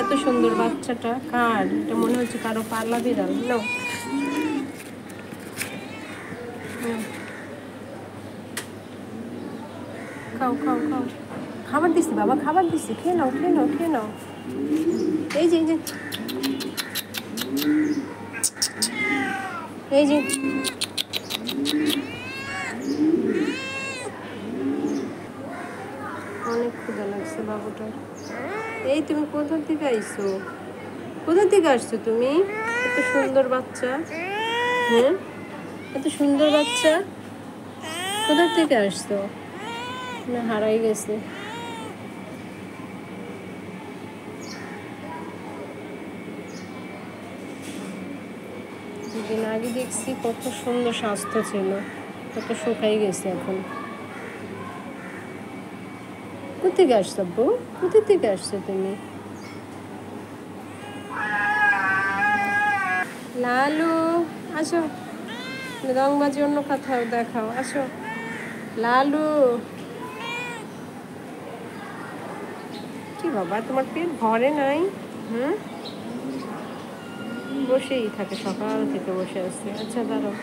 এত সুন্দর বাচ্চাটা কার? এটা মনে হচ্ছে কারো পালা বিড়াল। নাও খাও খাও খাও, খাবার দিচ্ছি বাবা, খাবার দিচ্ছি, খেয়ে নাও খেয়ে নাও খেয়ে নাও। এই যে এই যে এই যে অনেক ক্ষুধা লাগছে বাবুটার। এই তুমি কোথা থেকে আইছো? কোথা থেকে আসছো তুমি? এত সুন্দর বাচ্চা, হ্যাঁ এত সুন্দর বাচ্চা, কোথা থেকে আসছো? না হারাই গেছে। দুদিন আগে দেখছি কত সুন্দর স্বাস্থ্য ছিল, কত শুকাই গেছে এখন। কোথেকে আসছো আব্বু? কোথা থেকে আসছো তুমি? লালু আসো, রংবাজি অন্য কোথাও দেখাও, আসো লালু। কি বাবা তোমার পেট ভরে নাই? বসেই থাকে, সকাল থেকে বসে আছে। আচ্ছা দাঁড়াও।